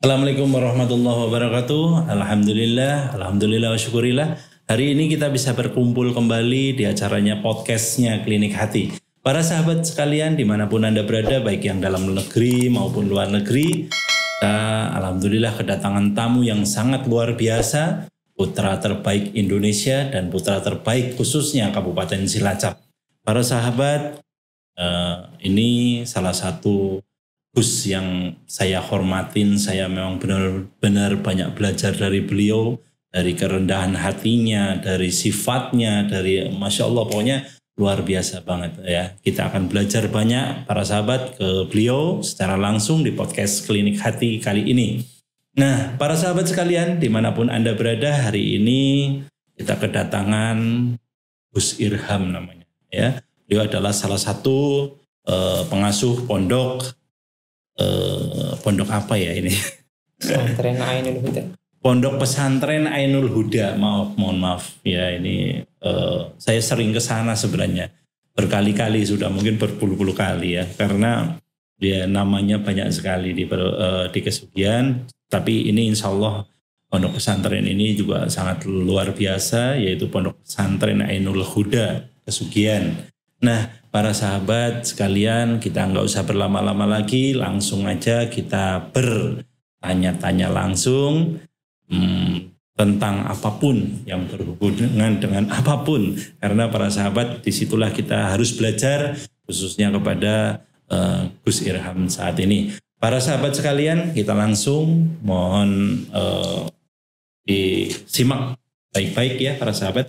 Assalamualaikum warahmatullahi wabarakatuh. Alhamdulillah wa syukurillah. Hari ini kita bisa berkumpul kembali di acaranya podcastnya Klinik Hati. Para sahabat sekalian dimanapun Anda berada, baik yang dalam negeri maupun luar negeri, kita alhamdulillah kedatangan tamu yang sangat luar biasa, putra terbaik Indonesia dan putra terbaik khususnya Kabupaten Cilacap. Para sahabat, ini salah satu Gus yang saya hormatin, saya memang benar-benar banyak belajar dari beliau, dari kerendahan hatinya, dari sifatnya, dari Masya Allah, pokoknya luar biasa banget ya. Kita akan belajar banyak para sahabat ke beliau secara langsung di podcast Klinik Hati kali ini. Nah, para sahabat sekalian dimanapun Anda berada, hari ini kita kedatangan Gus Irham namanya ya. Beliau adalah salah satu pengasuh pondok apa ya ini? Pesantren Ainul Huda. Pondok pesantren Ainul Huda. Mohon maaf ya, ini saya sering ke sana sebenarnya. Berkali-kali sudah, mungkin berpuluh-puluh kali ya, karena dia namanya banyak sekali di Kesugihan. Tapi ini insya Allah pondok pesantren ini juga sangat luar biasa, yaitu Pondok Pesantren Ainul Huda Kesugihan. Nah, para sahabat sekalian, kita nggak usah berlama-lama lagi, langsung aja kita bertanya-tanya langsung tentang apapun yang berhubungan dengan apapun. Karena para sahabat, disitulah kita harus belajar, khususnya kepada Gus Irham saat ini. Para sahabat sekalian, kita langsung mohon disimak baik-baik ya para sahabat.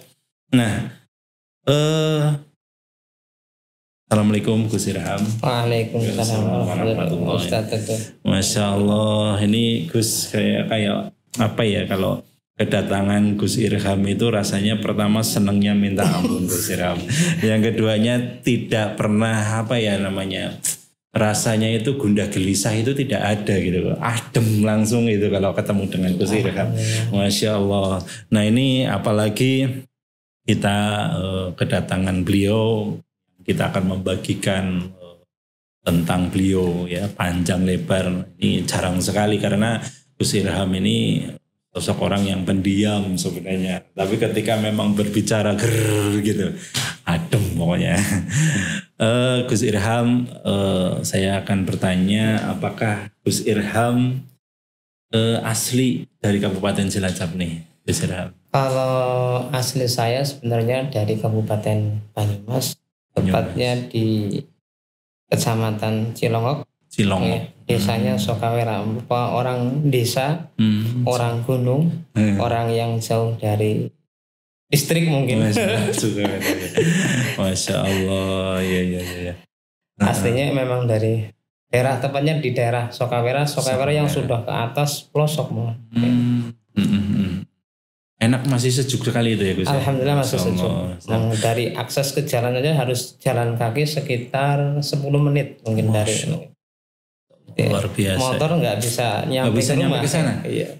Nah, Assalamualaikum Gus Irham. Waalaikumsalam warahmatullahi wabarakatuh. Masya Allah, ini Gus kayak apa ya, kalau kedatangan Gus Irham itu rasanya pertama senangnya minta ampun Gus Irham. Yang keduanya tidak pernah rasanya itu gundah gelisah itu tidak ada gitu. Adem langsung itu kalau ketemu dengan Gus Irham. Masya Allah. Nah ini apalagi kita kedatangan beliau, kita akan membagikan tentang beliau ya, panjang lebar. Ini jarang sekali karena Gus Irham ini sosok orang yang pendiam sebenarnya. Tapi ketika memang berbicara gitu, adem pokoknya. Gus Irham, saya akan bertanya, apakah Gus Irham asli dari Kabupaten Cilacap nih, Gus Irham? Kalau asli saya sebenarnya dari Kabupaten Banyumas, tepatnya di Kecamatan Cilongok. Ya, desanya Sokawera. Orang desa, orang gunung, orang yang jauh dari listrik mungkin. Masya Allah, ya. Aslinya memang dari daerah, tepatnya di daerah Sokawera yang sudah ke atas pelosok. Enak, masih sejuk sekali itu ya Gus? Alhamdulillah masih sejuk. Nah, dari akses ke jalan aja harus jalan kaki sekitar 10 menit mungkin dari ini. Luar biasa. Motor nggak bisa nyampe ke sana. Iya.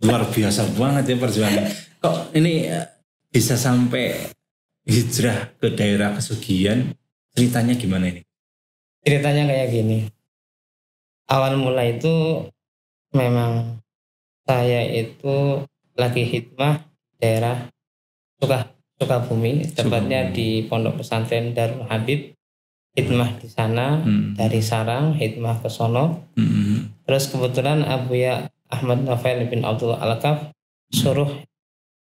Luar biasa banget ya perjuangan. Kok ini bisa sampai hijrah ke daerah Kesugihan? Ceritanya gimana ini? Ceritanya kayak gini. Awal mula itu memang saya itu lagi hikmah daerah Sukabumi, tepatnya di Pondok Pesantren Darul Habib. Hikmah di sana, dari sarang hikmah ke sono. Terus kebetulan Abuya Ahmad Novel bin Abdul Alkaf suruh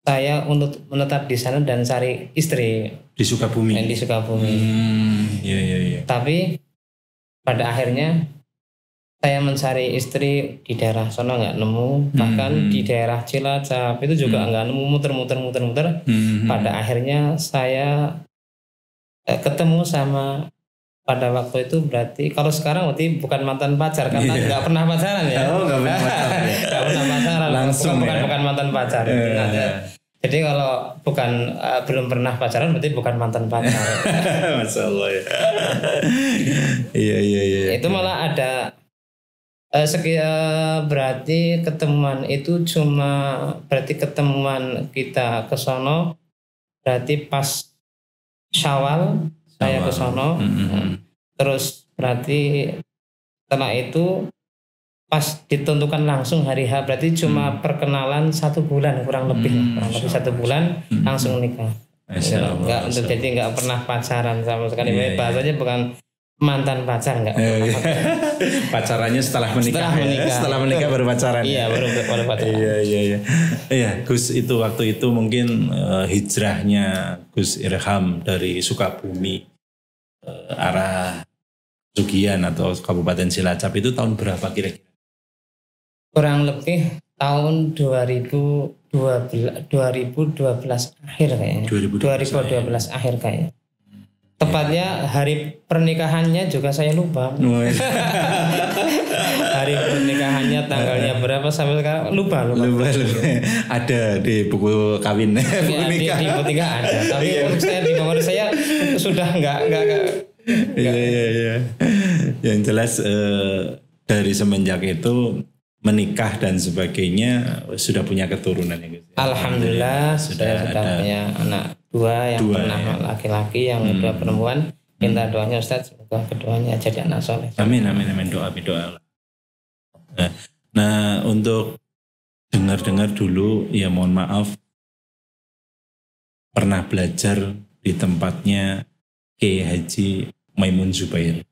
saya untuk menetap di sana dan cari istri di Sukabumi. Di Sukabumi. Iya. Tapi pada akhirnya saya mencari istri di daerah sono nggak nemu, bahkan di daerah Cilacap itu juga nggak nemu, muter. Pada akhirnya saya ketemu sama, pada waktu itu berarti kalau sekarang berarti bukan mantan pacar karena nggak pernah pacaran ya. Oh, nggak pernah pacaran. Nggak pernah pacaran. Langsung bukan mantan pacar. Jadi kalau belum pernah pacaran berarti bukan mantan pacar. Masya Allah ya. Iya. Itu malah ada berarti ketemuan itu berarti ketemuan kita ke sono berarti pas Syawal saya ke sono. Terus berarti setelah itu pas ditentukan langsung hari H, berarti cuma perkenalan 1 bulan kurang lebih, kurang lebih 1 bulan langsung nikah. Enggak, jadi nggak pernah pacaran sama sekali. Bahasanya bukan mantan pacar, nggak pernah pacaran. Pacarannya setelah menikah. Setelah menikah baru pacaran. Iya, baru pacaran. Iya, Gus itu waktu itu mungkin hijrahnya Gus Irham dari Sukabumi arah Sugian atau Kabupaten Cilacap itu tahun berapa kira-kira? Kurang lebih tahun 2012 akhir kayaknya. 2012 akhir kayaknya. Tepatnya hari pernikahannya juga saya lupa. Hari pernikahannya tanggalnya berapa sampai sekarang lupa. Ada di buku kawin. Di buku nikah ada. Tapi untuk saya di nomor saya sudah enggak. Iya. Yang jelas dari semenjak itu menikah dan sebagainya sudah punya keturunan ya Gus. Alhamdulillah sudah punya anak 2 yang bernama laki-laki, yang kedua perempuan. Minta doanya Ustadz semoga keduanya jadi anak soleh. Amin doa. Nah untuk dengar dulu ya mohon maaf pernah belajar di tempatnya Kiai Haji Maimun Zubair.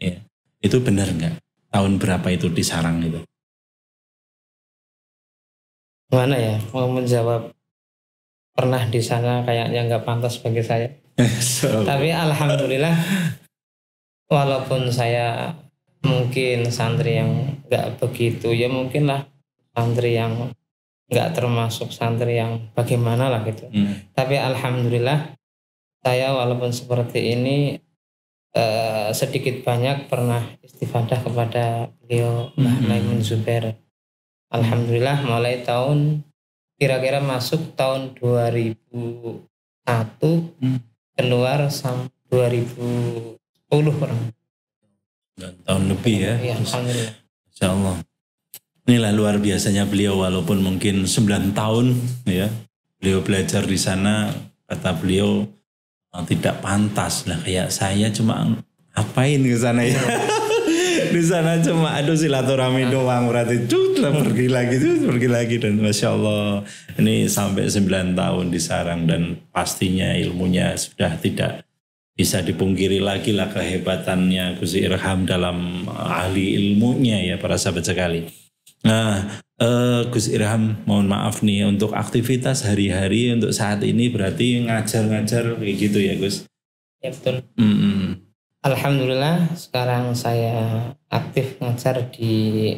Ya, itu benar nggak? Tahun berapa itu di Sarang itu? Mana ya mau menjawab pernah di sana kayaknya nggak pantas bagi saya. Tapi alhamdulillah walaupun saya mungkin santri yang nggak begitu ya, mungkin lah santri yang nggak termasuk santri yang bagaimana lah gitu. Tapi alhamdulillah saya walaupun seperti ini sedikit banyak pernah istifadah kepada beliau Mbah Maimun Zubair. Alhamdulillah mulai tahun kira-kira masuk tahun 2001 keluar sampai 2010 kurang. Tahun lebih ya. Iya, alhamdulillah. Insyaallah. Inilah luar biasanya beliau walaupun mungkin 9 tahun ya. Beliau belajar di sana, kata beliau tidak pantas lah kayak saya cuma ngapain ke sana ya. Di sana cuma silaturahmi doang, berarti pergi lagi dan Masya Allah ini sampai 9 tahun di Sarang dan pastinya ilmunya sudah tidak bisa dipungkiri lagi lah kehebatannya Gus Irham dalam ahli ilmunya ya para sahabat sekali. Nah Gus Irham mohon maaf nih untuk aktivitas hari-hari untuk saat ini berarti ngajar-ngajar kayak gitu ya Gus? Ya betul. Alhamdulillah sekarang saya aktif ngajar di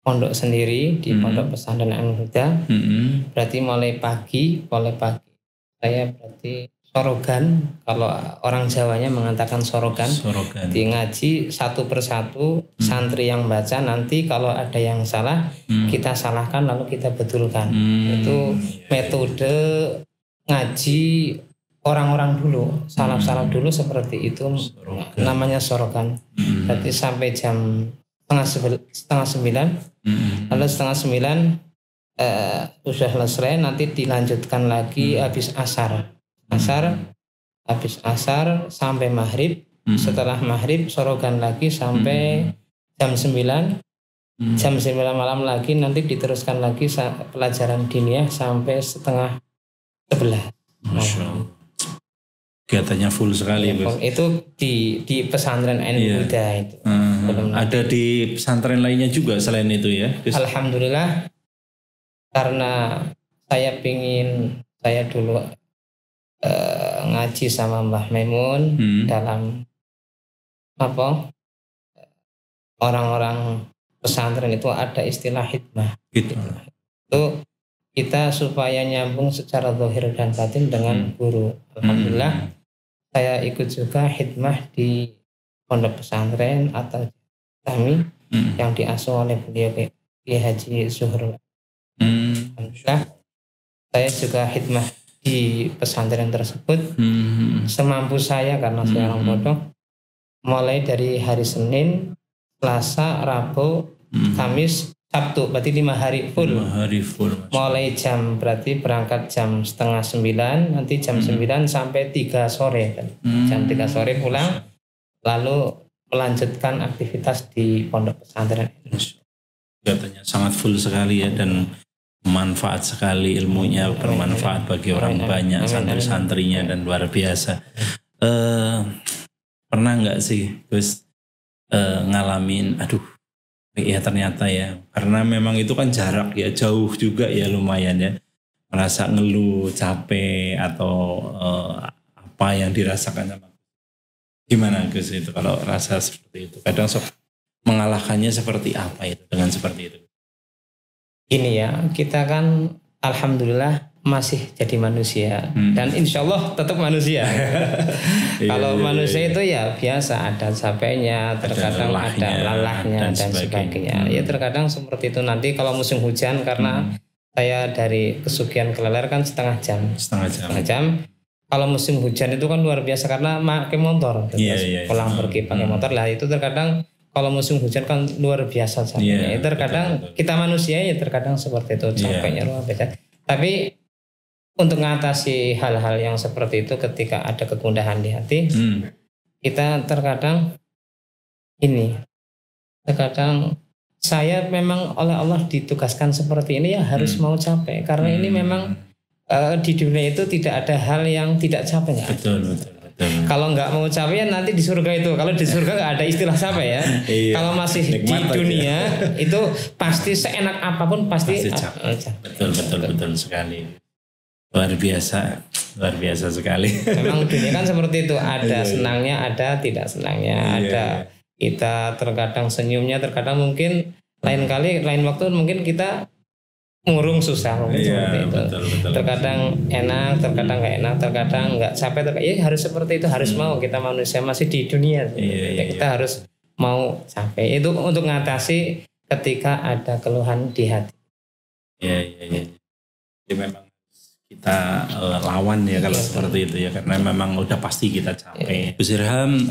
pondok sendiri, di pondok pesantren Al-Huda. Berarti mulai pagi saya berarti sorogan, kalau orang Jawanya mengatakan sorogan. Di ngaji satu persatu santri yang baca, nanti kalau ada yang salah kita salahkan lalu kita betulkan. Itu metode ngaji orang-orang dulu, salaf dulu seperti itu, namanya sorogan. Berarti sampai jam setengah 9, lalu setengah 9 sudah selesai, nanti dilanjutkan lagi habis asar sampai maghrib. Setelah maghrib sorogan lagi sampai jam 9. Jam 9 malam lagi nanti diteruskan lagi pelajaran diniyah sampai setengah 11. Masya Allah. Kegiatannya full sekali ya, itu di pesantren Al-Huda itu. Ada di pesantren lainnya juga selain itu ya? Alhamdulillah karena saya dulu ngaji sama Mbah Maimun dalam orang-orang pesantren itu ada istilah hikmah. Itu kita supaya nyambung secara zahir dan batin dengan guru. Alhamdulillah saya ikut juga hikmah di pondok pesantren atau kami yang diasuh oleh beliau Kiai Haji Zuhur. Alhamdulillah saya juga hikmah di pesantren tersebut semampu saya karena saya orang bodoh. Mulai dari hari Senin, Selasa, Rabu, Kamis, Sabtu, berarti 5 hari full. Mulai jam berarti berangkat jam setengah 9, nanti jam 9 sampai 3 sore kan. Jam 3 sore pulang, lalu melanjutkan aktivitas di pondok pesantren. Katanya sangat full sekali ya, dan manfaat sekali ilmunya, bermanfaat bagi orang banyak, santri-santrinya, dan luar biasa. Pernah nggak sih Gus ngalamin, aduh ya ternyata ya, karena memang itu kan jarak ya, jauh juga ya, lumayan ya, merasa ngeluh, capek atau apa yang dirasakan sama, gimana Gus itu kalau rasa seperti itu? Kadang mengalahkannya seperti apa itu dengan seperti itu? Gini ya, kita kan alhamdulillah masih jadi manusia dan insya Allah tetap manusia. Kalau manusia itu ya biasa, ada capeknya, terkadang ada lelahnya dan sebagainya. Ya terkadang seperti itu. Nanti kalau musim hujan, karena saya dari Kesugihan Kleler kan setengah jam. Kalau musim hujan itu kan luar biasa karena pakai motor, pulang pergi pakai motor lah. Itu terkadang kalau musim hujan kan luar biasa capeknya. Terkadang betul. Kita manusia ya terkadang seperti itu, capeknya luar biasa. Tapi untuk mengatasi hal-hal yang seperti itu ketika ada kegundahan di hati, kita terkadang saya memang oleh Allah ditugaskan seperti ini ya, harus mau capek karena ini memang di dunia itu tidak ada hal yang tidak capek. Betul. Kalau nggak mau capek ya nanti di surga itu. Kalau di surga nggak ada istilah capek ya. Kalau masih di dunia itu pasti seenak apapun pasti capek. Betul sekali. Luar biasa sekali. Memang dunia kan seperti itu. Ada senangnya, ada tidak senangnya. Ada kita terkadang senyumnya, terkadang mungkin lain waktu mungkin kita ngurung susah mungkin seperti itu. Betul. Terkadang enak, terkadang nggak enak, terkadang nggak capek, ya harus seperti itu, harus mau, kita manusia masih di dunia. Kita harus mau capek. Itu untuk mengatasi ketika ada keluhan di hati. Iya. Jadi memang kita lawan ya kalau seperti itu ya, karena memang udah pasti kita capek. Gus Irham,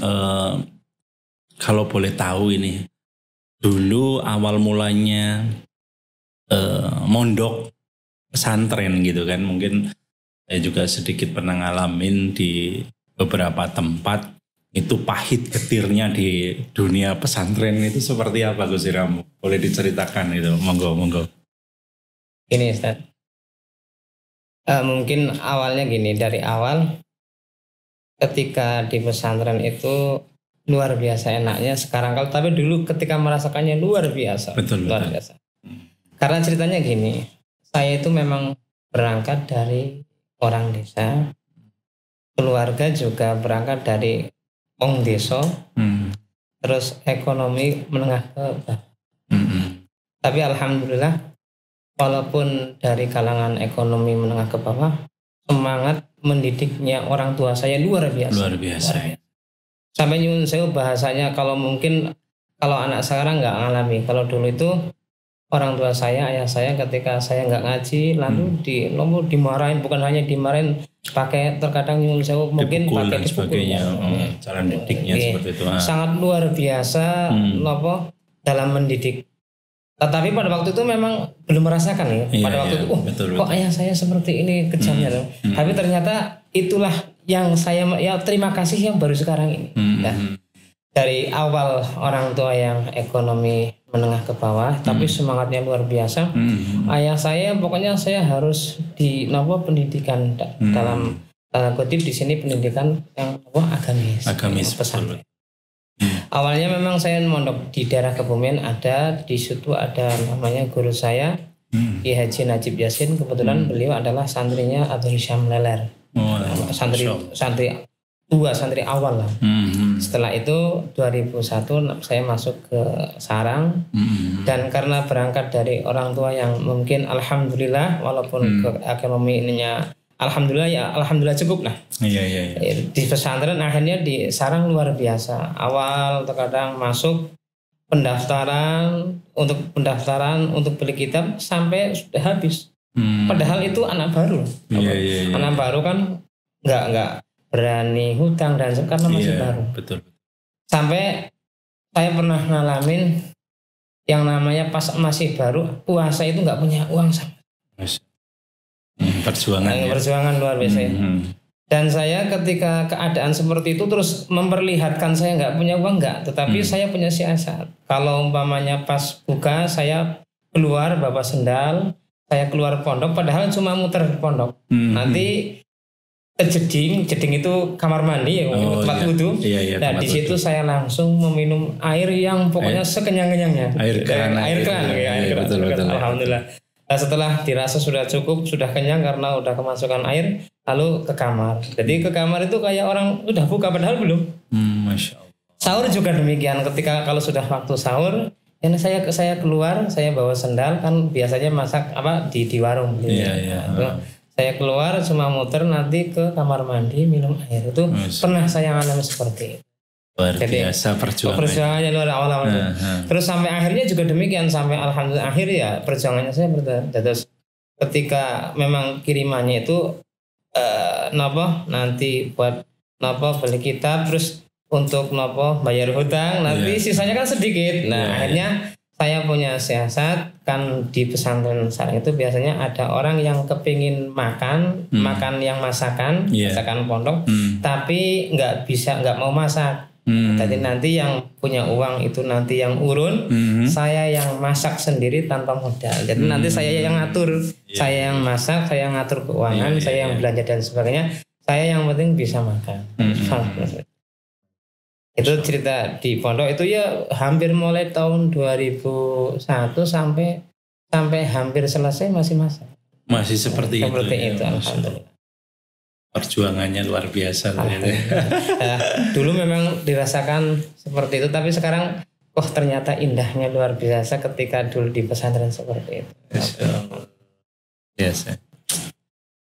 kalau boleh tahu ini dulu awal mulanya mondok pesantren gitu kan, mungkin saya juga sedikit pernah ngalamin di beberapa tempat, itu pahit getirnya di dunia pesantren itu seperti apa Gus Irham? Boleh diceritakan itu, monggo. Ini Ustaz, mungkin awalnya gini, dari awal ketika di pesantren itu luar biasa enaknya sekarang, tapi dulu ketika merasakannya luar biasa. Betul. Biasa. Karena ceritanya gini, saya itu memang berangkat dari orang desa, keluarga juga berangkat dari wong desa, terus ekonomi menengah ke bawah. Tapi alhamdulillah, walaupun dari kalangan ekonomi menengah ke bawah, semangat mendidiknya orang tua saya luar biasa. Sampai nyuwun sewu bahasanya, kalau anak sekarang nggak ngalami, kalau dulu itu orang tua saya, ayah saya ketika saya nggak ngaji lalu dimarahin, bukan hanya dimarahin, pakai terkadang nyuwun sewu mungkin pakai dipukul. Cara didiknya seperti itu. Sangat luar biasa dalam mendidik. Tetapi pada waktu itu memang belum merasakan ya. Pada waktu itu betul. Kok ayah saya seperti ini kejamnya. Tapi ternyata itulah yang saya terima kasih yang baru sekarang ini. Dari awal orang tua yang ekonomi menengah ke bawah, tapi semangatnya luar biasa. Ayah saya pokoknya saya harus di pendidikan dalam kutip di sini pendidikan yang agamis pesantren. Awalnya memang saya mondok di daerah Kebumen, di situ ada namanya guru saya Kiai Haji Najib Yasin. Kebetulan beliau adalah santrinya Abdul Hisham Leler. Santri awal lah. Setelah itu 2001 saya masuk ke Sarang, dan karena berangkat dari orang tua yang mungkin alhamdulillah walaupun ke ekonomi ininya alhamdulillah cukup lah. Iya. Di pesantren akhirnya di Sarang luar biasa. Awal terkadang masuk pendaftaran untuk beli kitab sampai sudah habis. Padahal itu anak baru. Iya. Anak baru kan nggak berani hutang dan karena masih baru. Betul. Sampai saya pernah ngalamin yang namanya pas masih baru puasa itu nggak punya uang sama. Perjuangan luar biasa. Dan saya ketika keadaan seperti itu terus memperlihatkan saya nggak punya uang nggak, tetapi saya punya siasat. Kalau umpamanya pas buka saya keluar bawa sendal, saya keluar pondok, padahal cuma muter di pondok. Nanti jeding itu kamar mandi ya, tempat wudhu. Iya, nah di situ saya langsung meminum air yang pokoknya sekenyang-kenyangnya. Air keran. Betul. Alhamdulillah. Nah, setelah dirasa sudah cukup, sudah kenyang karena udah kemasukan air, lalu ke kamar. Jadi ke kamar itu kayak orang udah buka padahal belum. Masya Allah. Sahur juga demikian. Ketika kalau sudah waktu sahur, ini saya keluar, saya bawa sendal kan biasanya masak di warung. Iya. Saya keluar cuma muter nanti ke kamar mandi minum air itu pernah saya alami seperti itu. Luar biasa perjuangannya luar awal. Terus sampai akhirnya juga demikian, sampai alhamdulillah akhir ya perjuangannya saya terus ketika memang kirimannya itu nanti buat beli kitab, terus untuk bayar hutang, nanti sisanya kan sedikit. Akhirnya saya punya siasat kan, di pesantren sekarang itu biasanya ada orang yang kepingin makan yang masakan pondok, tapi nggak mau masak. Jadi nanti yang punya uang itu nanti yang urun, saya yang masak sendiri tanpa modal. Jadi nanti saya yang ngatur, saya yang masak, saya yang ngatur keuangan, saya yang belanja dan sebagainya. Saya yang penting bisa makan. Itu cerita di pondok itu ya hampir mulai tahun 2001 sampai hampir selesai masih masak. Masih seperti itu. Alhamdulillah. Perjuangannya luar biasa. Dulu memang dirasakan seperti itu, tapi sekarang ternyata indahnya luar biasa ketika dulu di pesantren seperti itu. Biasa.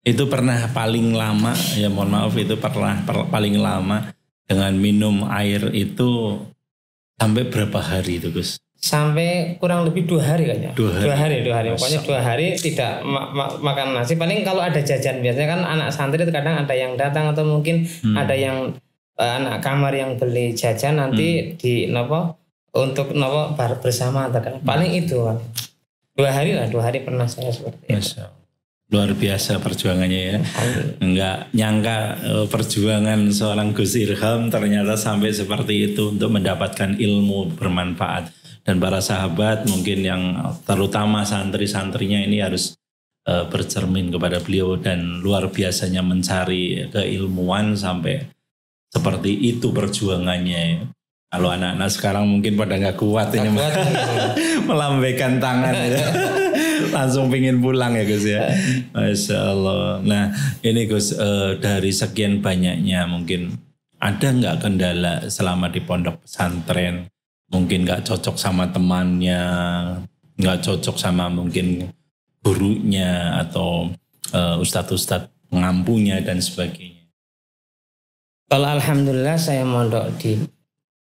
Itu pernah paling lama, ya mohon maaf, itu pernah paling lama dengan minum air itu sampai berapa hari itu Gus? Sampai kurang lebih 2 hari kayaknya. 2 hari. Pokoknya 2 hari tidak makan nasi. Paling kalau ada jajan, biasanya kan anak santri kadang ada yang datang atau mungkin ada yang anak kamar yang beli jajan nanti untuk bersama paling itu kan. 2 hari pernah saya seperti itu. Luar biasa perjuangannya ya. Enggak nyangka perjuangan seorang Gus Irham ternyata sampai seperti itu untuk mendapatkan ilmu bermanfaat. Dan para sahabat mungkin yang terutama santri-santrinya ini harus bercermin kepada beliau dan luar biasanya mencari keilmuan sampai seperti itu perjuangannya. Kalau anak-anak sekarang mungkin pada nggak kuat ini melambaikan tangan ya. Langsung pingin pulang ya Gus ya. Masya Allah. Nah ini Gus, dari sekian banyaknya mungkin ada nggak kendala selama di pondok pesantren? Mungkin nggak cocok sama temannya, nggak cocok sama mungkin gurunya atau ustadz-ustadz pengampunya dan sebagainya. Kalau alhamdulillah saya mondok di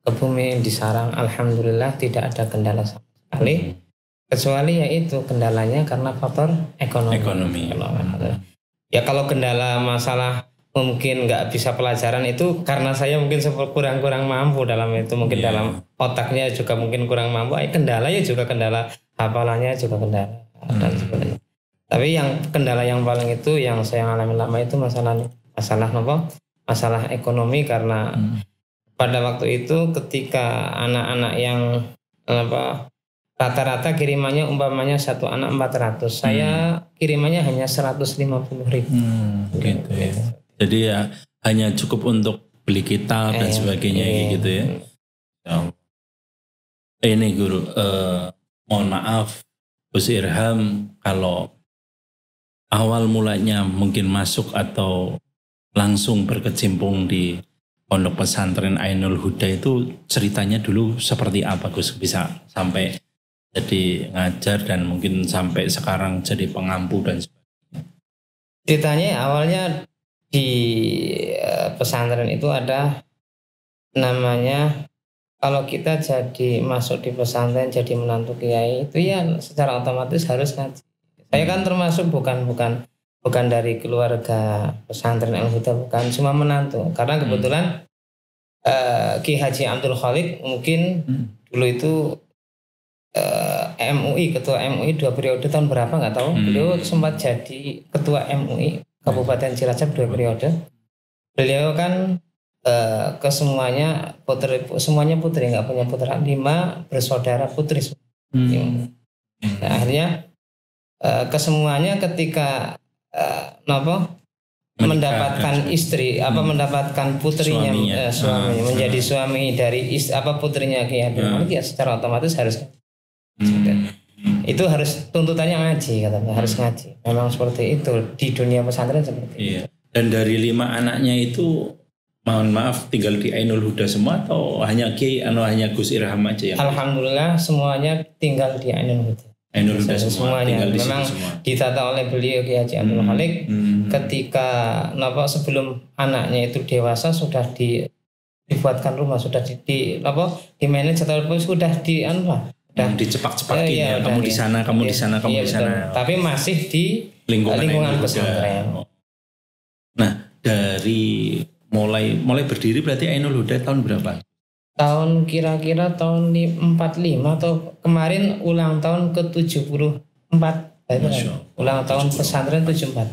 Kebumen di Sarang, alhamdulillah tidak ada kendala sama sekali. Kecuali yaitu kendalanya karena faktor ekonomi. Ya kalau kendala masalah mungkin nggak bisa pelajaran itu karena saya mungkin kurang mampu dalam itu, mungkin dalam otaknya juga mungkin kurang mampu. Kendala ya juga kendala, hafalannya juga kendala dan sebagainya. Tapi yang kendala yang paling itu yang saya alami lama itu masalah ekonomi, karena pada waktu itu ketika anak-anak yang rata-rata kirimannya umpamanya satu anak 400, saya kirimannya hanya 150.000. Gitu ya. Jadi ya hanya cukup untuk beli kitab dan sebagainya gitu ya. Ini guru, mohon maaf Gus Irham, kalau awal mulanya mungkin masuk atau langsung berkecimpung di pondok pesantren Ainul Huda itu ceritanya dulu seperti apa Gus, bisa sampai jadi ngajar dan mungkin sampai sekarang jadi pengampu dan sebagainya? Ceritanya awalnya di pesantren itu ada namanya, kalau kita jadi masuk di pesantren jadi menantu kiai itu ya secara otomatis harus ngaji. Saya kan termasuk bukan dari keluarga pesantren Al-Huda, bukan, cuma menantu. Karena kebetulan Ki Haji Abdul Khalik mungkin dulu itu MUI, ketua MUI 2 periode tahun berapa nggak tahu. Beliau sempat jadi ketua MUI Kabupaten Cilacap 2 periode. beliau kan kesemuanya semuanya putri, nggak punya putra, 5 bersaudara putri. Nah, akhirnya kesemuanya ketika mendapatkan istri mendapatkan putrinya suaminya menjadi suami dari putrinya Kiai Abdul Malik, ya secara otomatis harus itu harus tuntutannya ngaji, katanya harus ngaji. Memang seperti itu di dunia pesantren seperti itu. Dan dari 5 anaknya itu, mohon maaf, tinggal di Ainul Huda semua atau hanya Kiai atau hanya Gus Irham aja yang? Alhamdulillah semuanya tinggal di Ainul Huda. Ainul Huda semuanya tinggal di memang semua. Ditata oleh beliau Kiai Haji Abdul Malik ketika sebelum anaknya itu dewasa sudah dibuatkan rumah, sudah di manage atau sudah dicepak-cepakin kamu di sana, kamu di sana, kamu di sana. Tapi masih di lingkungan pesantren. Nah, dari mulai berdiri berarti Ainul Huda tahun berapa? Tahun kira-kira tahun 45 atau kemarin ulang tahun ke-74. Ulang tahun pesantren 74.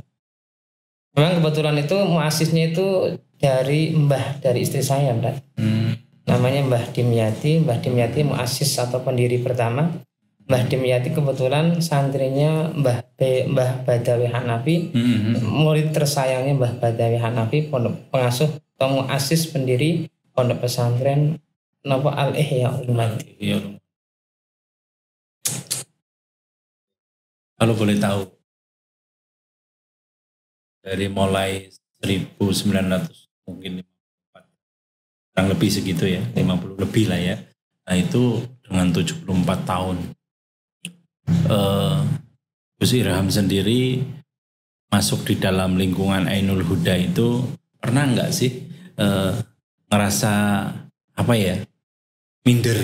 Memang kebetulan itu muasisnya itu dari istri saya, Mbak. Namanya Mbah Dimyati. Mbah Dimyati muasis atau pendiri pertama. Mbah Dimyati kebetulan santrinya Mbah Badawi Hanafi, murid tersayangnya Mbah Badawi Hanafi, pengasuh atau muasis pendiri pondok pesantren Al-Ihya Ulumati. Kalau boleh tahu, dari mulai 1900 mungkin kurang lebih segitu ya, 50 lebih lah ya. Nah itu dengan 74 tahun. Gus Irham sendiri masuk di dalam lingkungan Ainul Huda itu pernah nggak sih ngerasa minder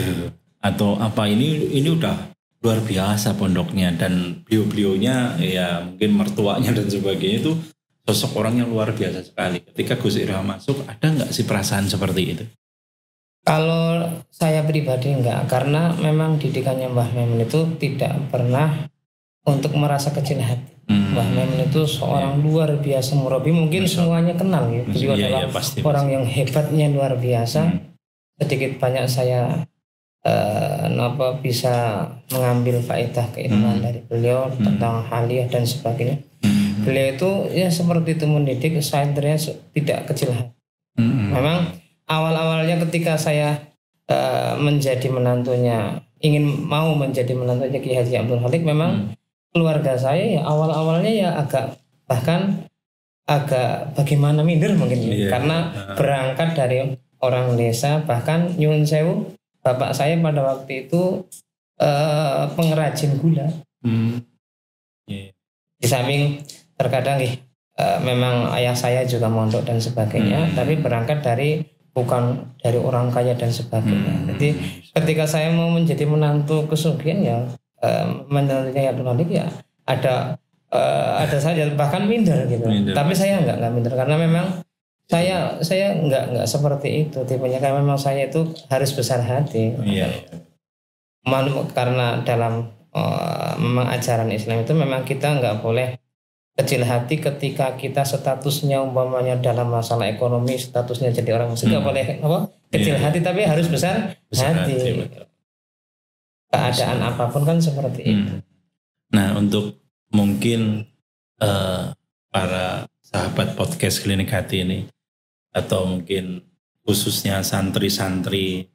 atau apa, ini udah luar biasa pondoknya dan beliau-beliaunya ya mungkin mertuanya dan sebagainya itu sosok orang yang luar biasa sekali. Ketika Gus Irham masuk, ada nggak sih perasaan seperti itu? Kalau saya pribadi enggak, karena memang didikannya Mbah Maimun itu tidak pernah untuk merasa kecil hati. Mbah Maimun itu seorang luar biasa murabi, mungkin semuanya kenal ya. Beliau adalah orang yang hebatnya luar biasa. Sedikit banyak saya bisa mengambil faedah keilmuan dari beliau tentang haliyah dan sebagainya. Beliau itu ya seperti itu mendidik santrinya tidak kecil hati. Memang awal-awalnya ketika saya menjadi menantunya, mau menjadi menantunya Kiai Haji Abdul Malik, memang keluarga saya ya awal-awalnya ya agak bagaimana minder mungkin karena berangkat dari orang desa, bahkan nyuwun sewu, bapak saya pada waktu itu pengrajin gula. Di samping terkadang memang ayah saya juga mondok dan sebagainya, tapi berangkat bukan dari orang kaya dan sebagainya. Jadi ketika saya mau menjadi menantu kesugihan ya menantunya Abdul Malik ya ada saja bahkan minder gitu. Tapi saya enggak minder karena memang saya enggak seperti itu tipenya, karena memang saya itu harus besar hati. Karena dalam memang ajaran Islam itu memang kita enggak boleh kecil hati ketika kita statusnya umpamanya dalam masalah ekonomi, statusnya jadi orang muslim, enggak boleh kecil hati, tapi harus besar hati. Keadaan apapun kan seperti itu. Nah, untuk mungkin para sahabat podcast Klinik Hati ini, atau mungkin khususnya santri-santri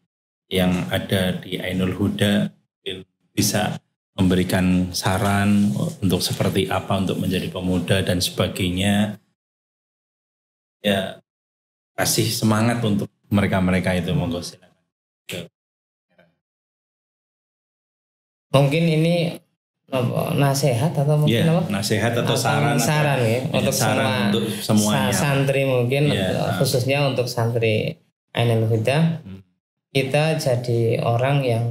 yang ada di Ainul Huda, mungkin bisa memberikan saran untuk seperti apa untuk menjadi pemuda dan sebagainya. Ya, kasih semangat untuk mereka-mereka itu, monggo silakan. Mungkin ini nasihat atau mungkin nasihat atau saran ya untuk semuanya santri mungkin khususnya untuk santri Ainul Huda. Kita jadi orang yang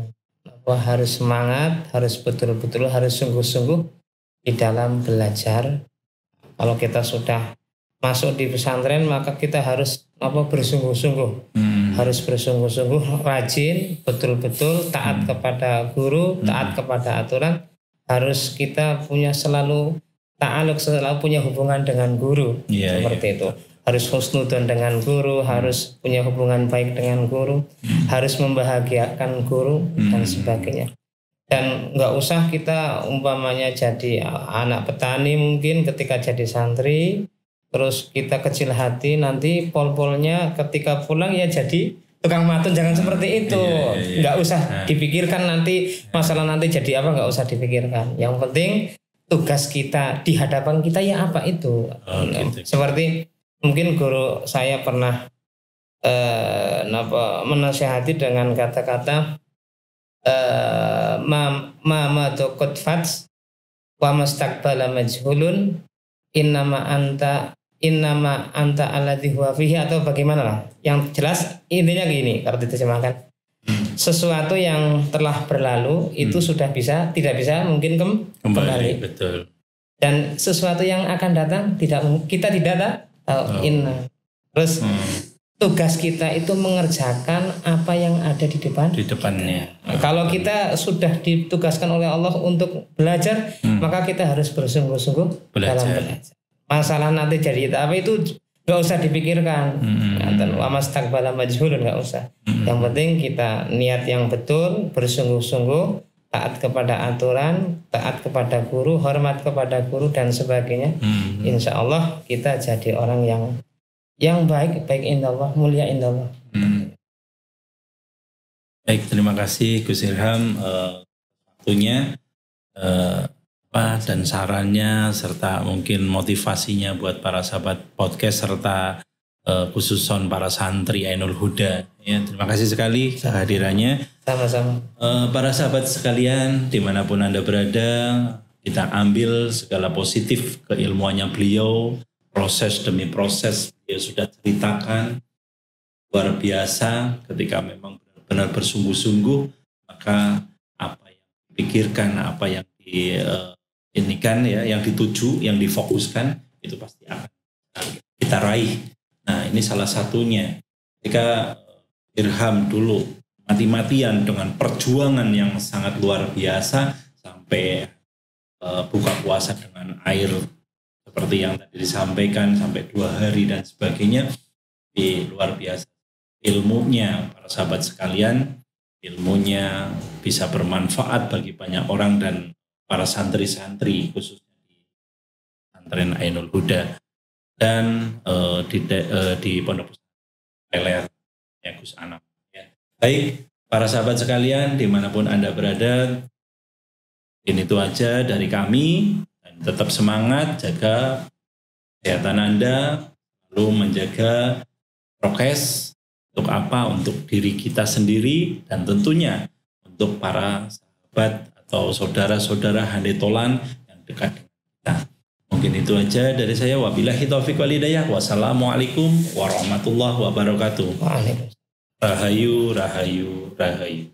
harus semangat, harus betul-betul, harus sungguh-sungguh di dalam belajar. Kalau kita sudah masuk di pesantren, maka kita harus bersungguh-sungguh, harus bersungguh-sungguh, rajin, betul-betul taat kepada guru, taat kepada aturan. Harus kita punya selalu ta'aluk, selalu punya hubungan dengan guru, seperti itu. harus husnudon dengan guru, harus punya hubungan baik dengan guru, harus membahagiakan guru dan sebagainya. Dan nggak usah kita umpamanya jadi anak petani mungkin ketika jadi santri, terus kita kecil hati nanti pol-polnya ketika pulang ya jadi tukang matun, jangan seperti itu. Nggak usah dipikirkan nanti masalah nanti jadi apa, nggak usah dipikirkan. Yang penting tugas kita di hadapan kita ya apa itu. Seperti mungkin guru saya pernah menasihati dengan kata-kata ma dokot fats wa mastaqbala majhulun innama anta alladhi huwa fihi, atau bagaimana lah. Yang jelas intinya gini kalau diterjemahkan, sesuatu yang telah berlalu itu sudah tidak bisa mungkin kembali. Betul. Dan sesuatu yang akan datang kita tidak tahu. Terus tugas kita itu mengerjakan apa yang ada di depannya. Kalau kita sudah ditugaskan oleh Allah untuk belajar, maka kita harus bersungguh-sungguh dalam belajar. Masalah nanti jadi apa itu nggak usah dipikirkan. Wa mastaqbala majhulun, nggak usah. Yang penting kita niat yang betul, bersungguh-sungguh, taat kepada aturan, taat kepada guru, hormat kepada guru dan sebagainya. Insya Allah kita jadi orang yang baik indah Allah, mulia indah Allah. Baik, terima kasih Gus Irham waktunya dan sarannya serta mungkin motivasinya buat para sahabat podcast serta khususon para santri Ainul Huda. Ya, terima kasih sekali kehadirannya. Sama-sama. Para sahabat sekalian dimanapun Anda berada, kita ambil segala positif keilmuannya beliau. Proses demi proses dia sudah ceritakan luar biasa. Ketika memang benar-benar bersungguh-sungguh, maka apa yang dipikirkan, apa yang yang dituju, yang difokuskan itu pasti akan kita raih. Nah, ini salah satunya. Ketika Irham dulu mati-matian dengan perjuangan yang sangat luar biasa sampai buka puasa dengan air seperti yang tadi disampaikan sampai 2 hari dan sebagainya, luar biasa ilmunya para sahabat sekalian, ilmunya bisa bermanfaat bagi banyak orang dan para santri-santri khususnya di pesantren Ainul Huda dan di Pondok Pesantren ya Gus Anam. Ya. Baik para sahabat sekalian dimanapun Anda berada, ini itu aja dari kami. Tetap semangat, jaga kesehatan Anda, lalu menjaga prokes untuk apa? Untuk diri kita sendiri dan tentunya untuk para sahabat atau saudara-saudara handetolan yang dekat dengan kita. Mungkin itu aja dari saya. Wabillahi taufiq wal hidayah. Wassalamualaikum warahmatullahi wabarakatuh. Waalaikumsalam. Rahayu, rahayu, rahayu.